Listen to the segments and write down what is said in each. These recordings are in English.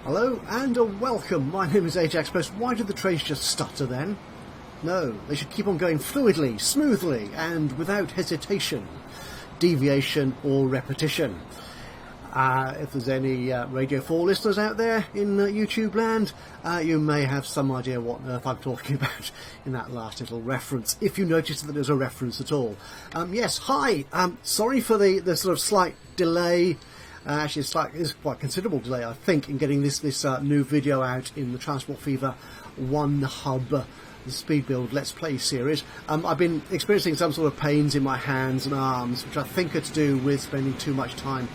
Hello and welcome. My name is Ajaxpost. Why did the trains just stutter then? No, they should keep on going fluidly, smoothly and without hesitation, deviation or repetition. If there's any Radio 4 listeners out there in YouTube land, you may have some idea what on earth I'm talking about in that last little reference, if you noticed that there's a reference at all. Yes, hi. Sorry for the sort of slight delay. Actually, it's quite a considerable delay, I think, in getting this new video out in the Transport Fever One Hub, the speed build Let's Play series. I've been experiencing some sort of pains in my hands and arms, which I think are to do with spending too much time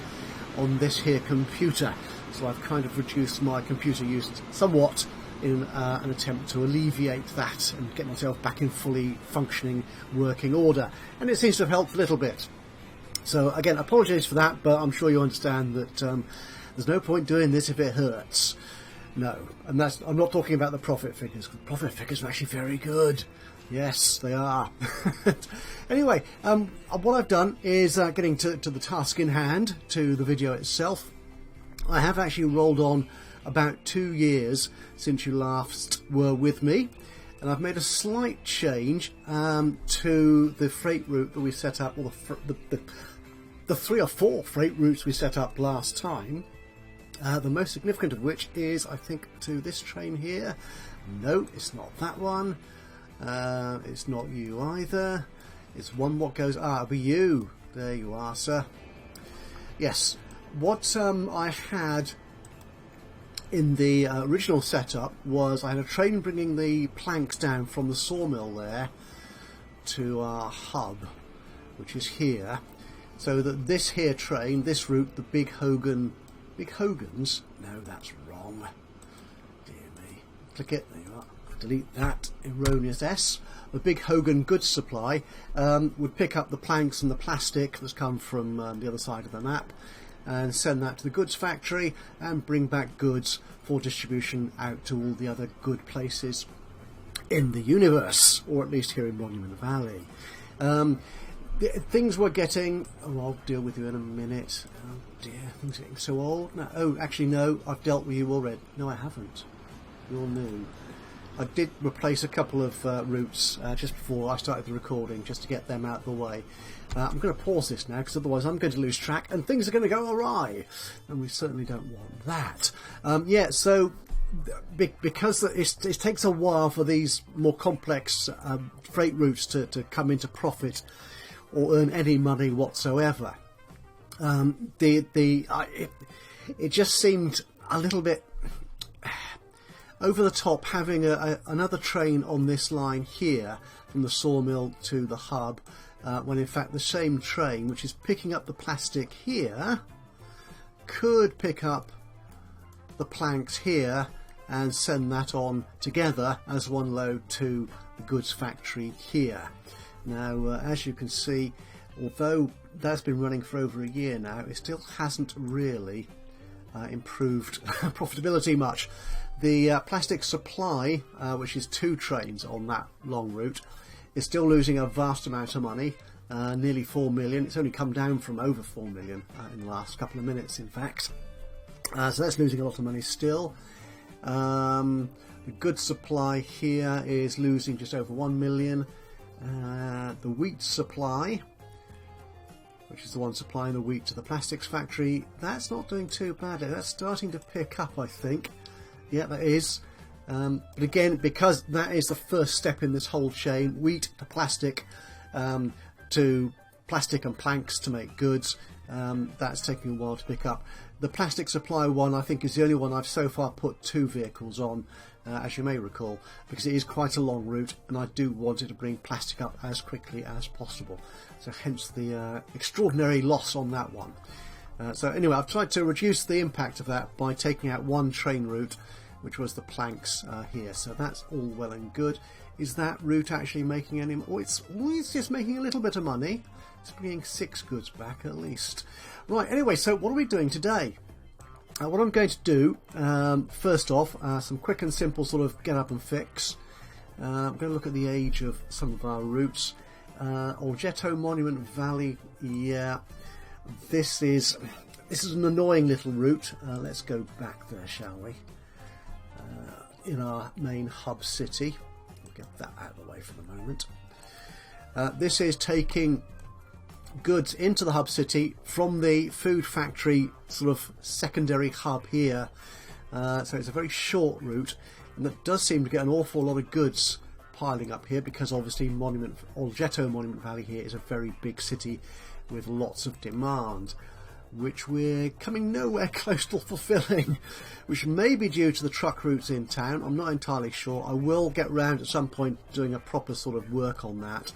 on this here computer. So I've kind of reduced my computer use somewhat in an attempt to alleviate that and get myself back in fully functioning working order. And it seems to have helped a little bit. So again, apologies for that, but I'm sure you understand that there's no point doing this if it hurts. No, and I'm not talking about the profit figures. The profit figures are actually very good. Yes, they are. Anyway, what I've done is getting to the task in hand, to the video itself. I have actually rolled on about 2 years since you last were with me. And I've made a slight change to the freight route that we set up, or the 3 or 4 freight routes we set up last time. The most significant of which is, I think, to this train here. No, it's not that one. It's not you either. It's one what goes... it'll be you. There you are, sir. Yes. What I had in the original setup was I had a train bringing the planks down from the sawmill there to our hub, which is here, so that this here train, this route, the Big Hogan's, no, that's wrong, dear me, click it, there you are, delete that erroneous S. The Big Hogan goods supply would pick up the planks and the plastic that's come from the other side of the map and send that to the goods factory and bring back goods for distribution out to all the other good places in the universe, or at least here in Monument Valley. Things were getting... Oh, I'll deal with you in a minute. Oh dear, things are getting so old now. Oh, actually no, I've dealt with you already. No, I haven't. You're new. I did replace a couple of routes just before I started the recording, just to get them out of the way. I'm going to pause this now, because otherwise I'm going to lose track and things are going to go awry, and we certainly don't want that. Yeah, so because it takes a while for these more complex freight routes to come into profit or earn any money whatsoever, it just seemed a little bit over the top having another train on this line here from the sawmill to the hub, when in fact the same train, which is picking up the plastic here, could pick up the planks here and send that on together as one load to the goods factory here. Now, as you can see, although that's been running for over a year now, it still hasn't really improved profitability much. The plastic supply, which is 2 trains on that long route, is still losing a vast amount of money, nearly 4 million. It's only come down from over 4 million in the last couple of minutes, in fact. So that's losing a lot of money still. The goods supply here is losing just over 1 million. The wheat supply, which is the one supplying the wheat to the plastics factory, that's not doing too badly. That's starting to pick up, I think. Yeah, that is. But again, because that is the first step in this whole chain, wheat to plastic and planks to make goods, that's taking a while to pick up. The plastic supply one, I think, is the only one I've so far put 2 vehicles on, as you may recall, because it is quite a long route and I do want it to bring plastic up as quickly as possible. So hence the extraordinary loss on that one. So anyway, I've tried to reduce the impact of that by taking out 1 train route, which was the planks here. So that's all well and good. Is that route actually making any... Oh, it's just making a little bit of money. It's bringing 6 goods back at least. Right, anyway, so what are we doing today? What I'm going to do, first off, some quick and simple sort of get up and fix. I'm going to look at the age of some of our routes. Olgetto Monument Valley, yeah. This is this is an annoying little route. Let's go back there, shall we? In our main hub city. We'll get that out of the way for the moment. This is taking goods into the hub city from the food factory sort of secondary hub here. So it's a very short route, and that does seem to get an awful lot of goods piling up here, because obviously Algetto Monument Valley here is a very big city with lots of demand, which we're coming nowhere close to fulfilling, which may be due to the truck routes in town. I'm not entirely sure. I will get round at some point doing a proper sort of work on that.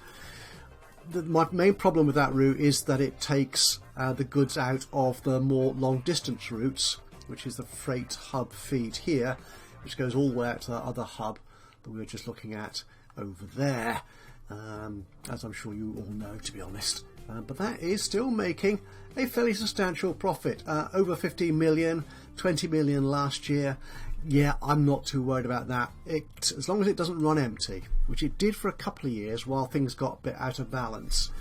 My main problem with that route is that it takes the goods out of the more long distance routes, which is the freight hub feed here, which goes all the way out to that other hub that we were just looking at over there, as I'm sure you all know, to be honest. But that is still making a fairly substantial profit, over 15 million, 20 million last year. Yeah, I'm not too worried about that, as long as it doesn't run empty, which it did for a couple of years while things got a bit out of balance.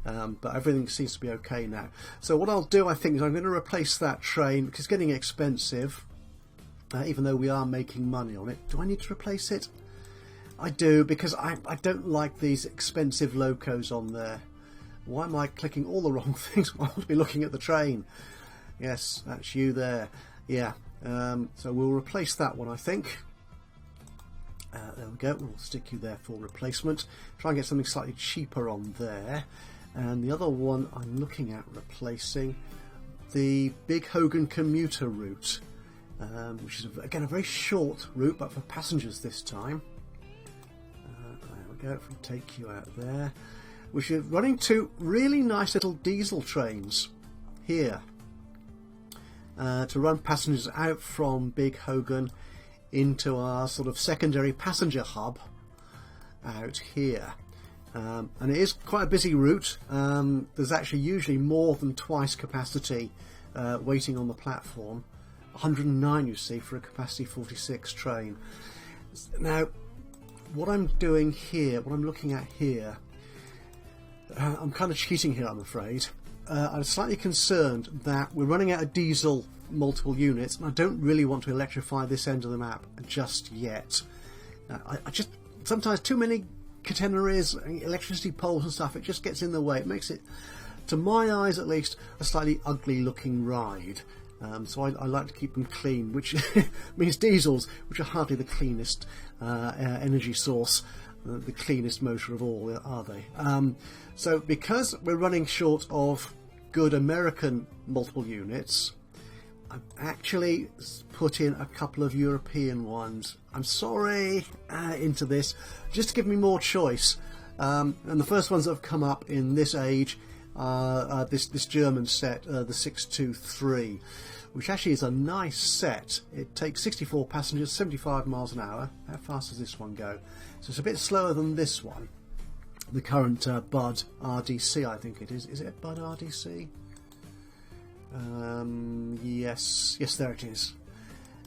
But everything seems to be okay now. So what I'll do, I think, is I'm going to replace that train, because it's getting expensive, even though we are making money on it. Do I need to replace it? I do, because I don't like these expensive locos on there. Why am I clicking all the wrong things while I'll be looking at the train? Yes, that's you there. Yeah, so we'll replace that one, I think. There we go, we'll stick you there for replacement. Try and get something slightly cheaper on there. And the other one I'm looking at replacing, the Big Hogan commuter route, which is, again, a very short route, but for passengers this time. There we go, if we take you out there. Which is running two really nice little diesel trains here to run passengers out from Big Hogan into our sort of secondary passenger hub out here. And it is quite a busy route. There's actually usually more than twice capacity waiting on the platform. 109, you see, for a capacity 46 train. Now, what I'm doing here, what I'm looking at here, I'm kind of cheating here, I'm afraid. I'm slightly concerned that we're running out of diesel multiple units, and I don't really want to electrify this end of the map just yet. I just, sometimes too many catenaries, electricity poles and stuff, it just gets in the way. It makes it, to my eyes at least, a slightly ugly looking ride. So I like to keep them clean, which means diesels, which are hardly the cleanest energy source, the cleanest motor of all, are they? So because we're running short of good American multiple units, I've actually put in a couple of European ones, I'm sorry, into this, just to give me more choice. And the first ones that have come up in this age are this German set, the 623, which actually is a nice set. It takes 64 passengers, 75 miles an hour. How fast does this one go? So it's a bit slower than this one, the current Bud RDC, I think it is. Is it Bud RDC? Yes, there it is.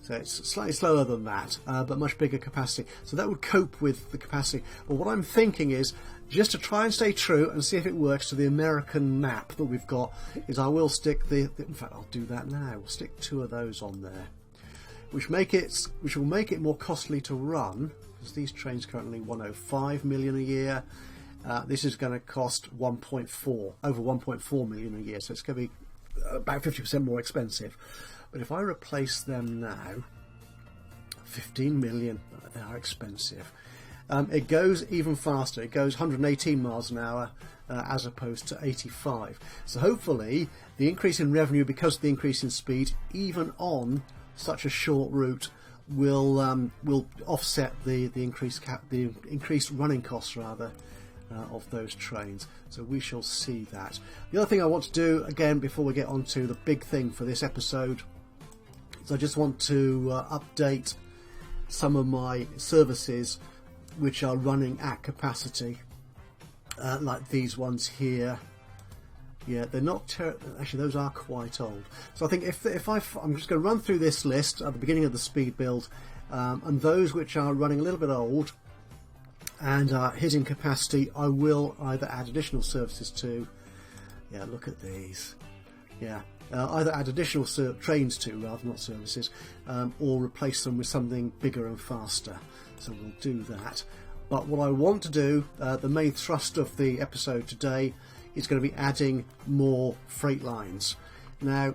So it's slightly slower than that, but much bigger capacity. So that would cope with the capacity. But what I'm thinking is, just to try and stay true and see if it works to the American map that we've got, is I will stick in fact, I'll do that now. We'll stick 2 of those on there, which will make it more costly to run, because these trains currently 105 million a year. This is going to cost over 1.4 million a year, so it's going to be about 50% more expensive. But if I replace them now, 15 million, they are expensive. It goes even faster. It goes 118 miles an hour as opposed to 85. So hopefully the increase in revenue because of the increase in speed, even on such a short route, will offset the increased running costs rather of those trains. So we shall see that. The other thing I want to do again before we get on to the big thing for this episode is I just want to update some of my services which are running at capacity, like these ones here. Yeah, they're not actually, those are quite old. So I think I'm just going to run through this list at the beginning of the speed build, and those which are running a little bit old and are hitting capacity, I will either add additional services to. Yeah, look at these. Yeah, either add additional trains to, rather, not services, or replace them with something bigger and faster. So we'll do that. But what I want to do, the main thrust of the episode today, is going to be adding more freight lines. Now,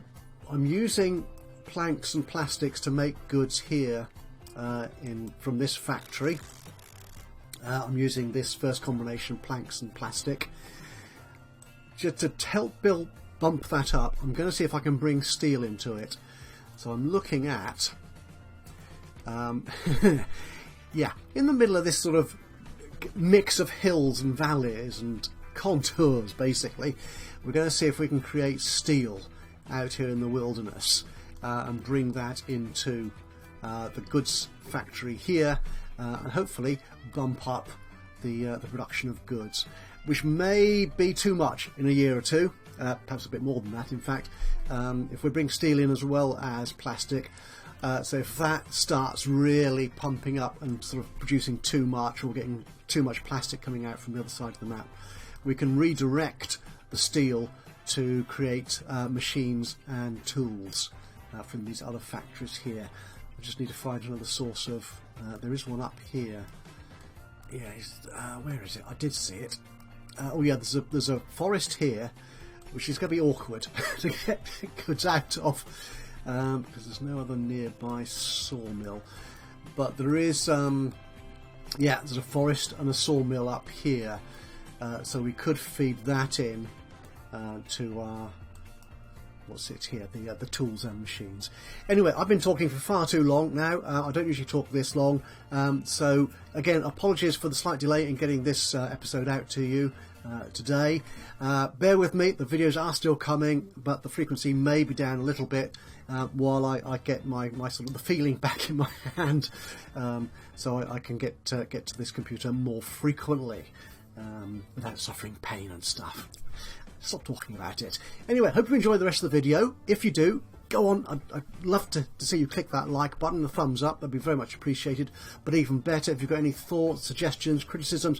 I'm using planks and plastics to make goods here from this factory. I'm using this first combination, planks and plastic. Just to help bump that up, I'm going to see if I can bring steel into it. So I'm looking at, yeah, in the middle of this sort of mix of hills and valleys and contours, basically, we're going to see if we can create steel out here in the wilderness and bring that into the goods factory here, and hopefully bump up the production of goods, which may be too much in a year or two, perhaps a bit more than that in fact, if we bring steel in as well as plastic. So if that starts really pumping up and sort of producing too much, or getting too much plastic coming out from the other side of the map, we can redirect the steel to create machines and tools from these other factories here. I just need to find another source of, there is one up here. Yeah, where is it? I did see it. Oh yeah, there's a forest here, which is going to be awkward to get goods out of, because there's no other nearby sawmill. But there is, yeah, there's a forest and a sawmill up here, so we could feed that in to our, what's it here, the tools and machines. Anyway, I've been talking for far too long now. I don't usually talk this long, so again, apologies for the slight delay in getting this episode out to you today. Bear with me, the videos are still coming, but the frequency may be down a little bit while I get my sort of the feeling back in my hand, so I can get to this computer more frequently without suffering pain and stuff. Stop talking about it. Anyway, hope you enjoy the rest of the video. If you do, go on. I'd love to see you click that like button, the thumbs up. That'd be very much appreciated. But even better, if you've got any thoughts, suggestions, criticisms,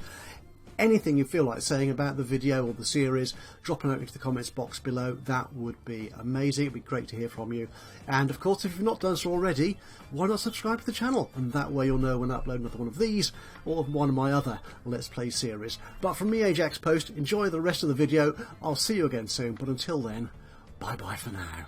anything you feel like saying about the video or the series, drop a note into the comments box below. That would be amazing. It'd be great to hear from you. And of course, if you've not done so already, why not subscribe to the channel? And that way you'll know when I upload another one of these or one of my other Let's Play series. But from me, Ajaxpost, enjoy the rest of the video. I'll see you again soon. But until then, bye-bye for now.